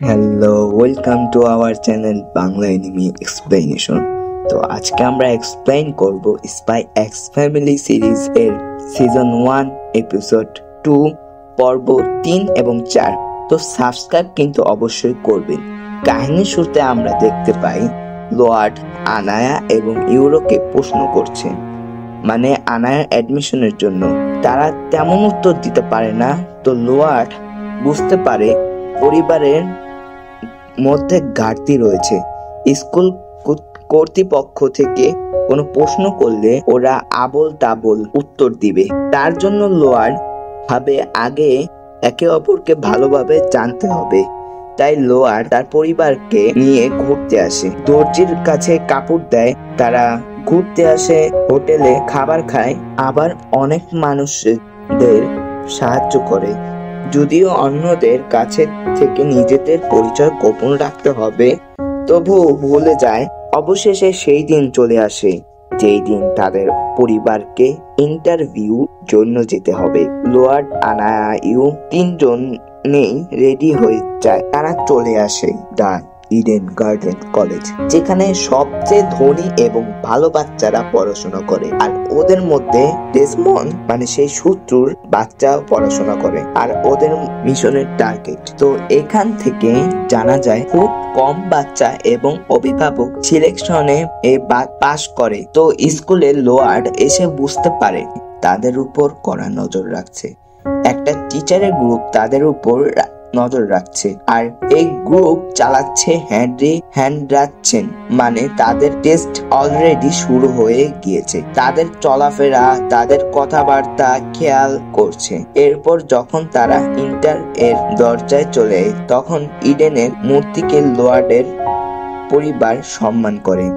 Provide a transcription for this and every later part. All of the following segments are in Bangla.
Hello, welcome to our channel Bangla anime explanation. তো আজকে আমরা এক্সপ্লেইন করব স্পাই এক্স ফ্যামিলি সিরিজ এর সিজন 1 এপিসোড 2 পর্ব 3 এবং 4। তো সাবস্ক্রাইব কিন্তু অবশ্যই করবেন। কাহিনীর শুরুতে আমরা দেখতে পাই লোয়ার্ড আনায়া এবং ইউরোকে প্রশ্ন করছে, মানে আনায়ার অ্যাডমিশনের জন্য। তারা তেমন উত্তর দিতে পারে না। তো লোয়ার্ড বুঝতে পারে পরিবারের মধ্যে ঘাটতি রয়েছে। স্কুল কর্তৃপক্ষ থেকে কোনো প্রশ্ন করলে ওরা আবোল তাবোল উত্তর দিবে। তার জন্য লোয়ার্ড ভাবে আগে একে অপরকে ভালোভাবে জানতে হবে। তাই লোয়ার্ড তার পরিবারকে নিয়ে ঘুরতে আসে, দর্জির কাছে কাপড় দেয়, তারা ঘুরতে আসে, হোটেলে খাবার খায়, আবার অনেক মানুষদের সাহায্য করে। যদিও অন্যদের কাছে থেকে নিজেদের পরিচয় গোপন রাখতে হবে, তবুও ভুলে যায়। অবশেষে সেই দিন চলে আসে যেই দিন তাদের পরিবারকে ইন্টারভিউ জন্য যেতে হবে। লোয়ার্ড আনায়া ইউ তিনজনেই রেডি হয়ে যায়। তারা চলে আসে দা ইডেন গার্ডেন কলেজ, যেখানে সবচেয়ে ধনী এবং ভালো বাচ্চারা পড়াশোনা করে। আর ওদের মধ্যে ডেসমন্ড, মানে সেই শত্রুর বাচ্চা পড়াশোনা করে, আর ওদের মিশনের টার্গেট। তো এখান থেকে জানা যায় খুব কম বাচ্চা এবং অভিভাবক সিলেকশনে পাস করে। তো স্কুলে লোয়ার্ড এসে বুঝতে পারে তাদের উপর কড়া নজর রাখছে। একটা টিচারের গ্রুপ তাদের উপর নজর রাখছে, আর এই গ্রুপ চালাচ্ছে হেনরি হ্যান্ডারসন। মানে তাদের টেস্ট অলরেডি শুরু হয়ে গিয়েছে, তাদের চলাফেরা, তাদের কথাবার্তা খেয়াল করছে। এরপর যখন তারা ইন্টার এর দরজায় চলে, তখন ইডেনের মূর্তিকে লোয়ার্ডের পরিবার সম্মান করে।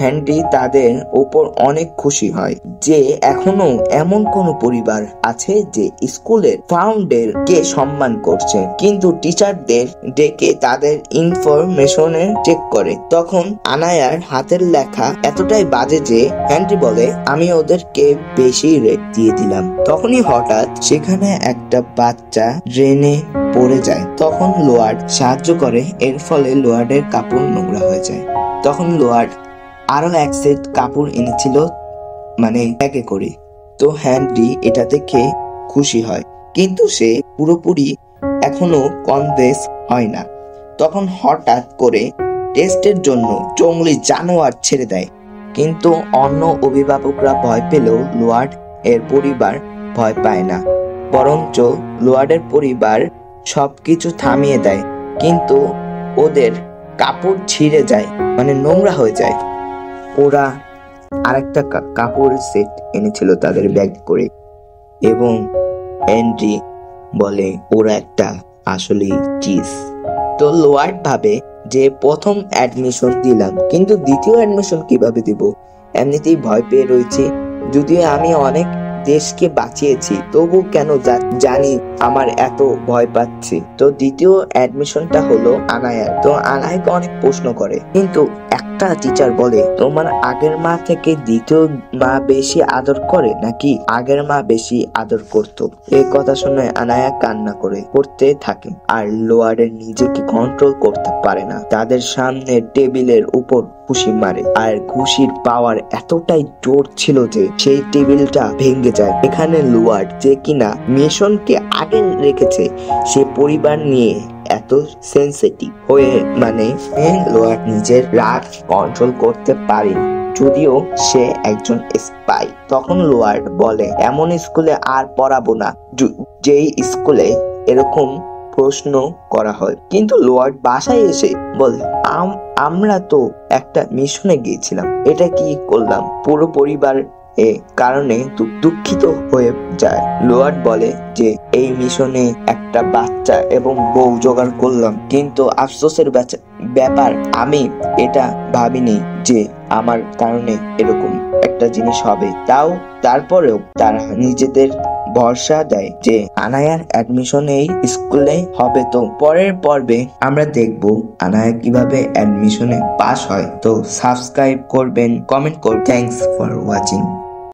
হেনরি তাদের উপর অনেক খুশি হয় যে এখনো এমন কোন পরিবার আছে যে স্কুলের ফাউন্ডার কে সম্মান করছে। কিন্তু টিচারদের ডেকে তাদের ইনফরমেশনের চেক করে। তখন আনায়ার হাতের লেখা এতটাই বাজে যে হেনরি বলে, আমি ওদেরকে বেশি রেট দিয়ে দিলাম। তখনই হঠাৎ সেখানে একটা বাচ্চা ড্রেনে পড়ে যায়। তখন লোয়ার্ড সাহায্য করে, এর ফলে লোয়ার্ডের কাপড় নোংরা হয়ে যায়। তখন লোয়ার্ড আরো এক সেট কাপড় এনেছিল, মানে ব্যাগে করে। তো হেনরি এটা দেখে খুশি হয়, কিন্তু সে পুরোপুরি এখনো কনভিন্স হয় না। তখন হঠাৎ করে টেস্টের জন্য জঙ্গলি জানোয়ার ছেড়ে দেয়। কিন্তু অন্য অভিভাবকরা ভয় পেলেও লোয়ার্ড এর পরিবার ভয় পায় না, বরঞ্চ লোয়ার্ডের পরিবার সবকিছু থামিয়ে দেয়। কিন্তু ওদের কাপড় ছিঁড়ে যায়, মানে নোংরা হয়ে যায়। ওরা আরেকটা কাপড়ের সেট এনেছিল তাদের ব্যাগ করে, এবং হেনরি বলে ওরা একটা আসলে চিজ। তো লোয়ার্ড ভাবে যে প্রথম অ্যাডমিশন দিলাম, কিন্তু দ্বিতীয় অ্যাডমিশন কিভাবে দিব? এমনিতেই ভয় পেয়ে রয়েছে। যদিও আমি অনেক দেশকে বাঁচিয়েছি, তবু কেন জানি আমার এত ভয় পাচ্ছি। তো দ্বিতীয় অ্যাডমিশনটা হলো আনায়ার। তো আনায়াকে অনেক প্রশ্ন করে, কিন্তু একটা টিচার বলে, তোমার আগের মা থেকে দ্বিতীয় মা বেশি আদর করে নাকি আগের মা বেশি আদর করতো? এই কথা শুনে আনায়া কান্না করতে থাকে, আর লোয়ার্ডের নিজেকে কন্ট্রোল করতে পারে না। তাদের সামনে টেবিলের উপর ঘুষি মারে, আর ঘুষির পাওয়ার এতটাই জোর ছিল যে সেই টেবিলটা ভেঙে যায়। এখানে লোয়ার্ড, যে কিনা মিশনকে আগে রেখেছে, সে পরিবার নিয়ে এত সেনসিটিভ হয়ে, মানে লোয়ার্ড নিজের রাগ কন্ট্রোল করতে পারেনি, যদিও সে একজন স্পাই। তখন লোয়ার্ড বলে, এমন স্কুলে আর পড়াবো না যেই স্কুলে এরকম প্রশ্ন করা হয়। কিন্তু লোয়ার্ড বাসায় এসে বলে, আমরা তো একটা মিশনে গিয়েছিলাম, এটা কি করলাম? পুরো পরিবার এ কারণে দুঃখিত হয়ে যায়। লোয়ার্ড বলে যে এই মিশনে একটা বাচ্চা এবং বউ জোগাড় করলাম, কিন্তু আফসোসের ব্যাপার আমি এটা ভাবিনি যে আমার কারণে এরকম একটা জিনিস হবে। তারপরেও তারা নিজেদের ভরসা দেয় যে আনায়ার অ্যাডমিশন এই স্কুলে হবে। তো পরের পর্বে আমরা দেখব আনায়া কিভাবে অ্যাডমিশনে পাস হয়। তো সাবস্ক্রাইব করবেন, কমেন্ট করবেন। Thanks for watching.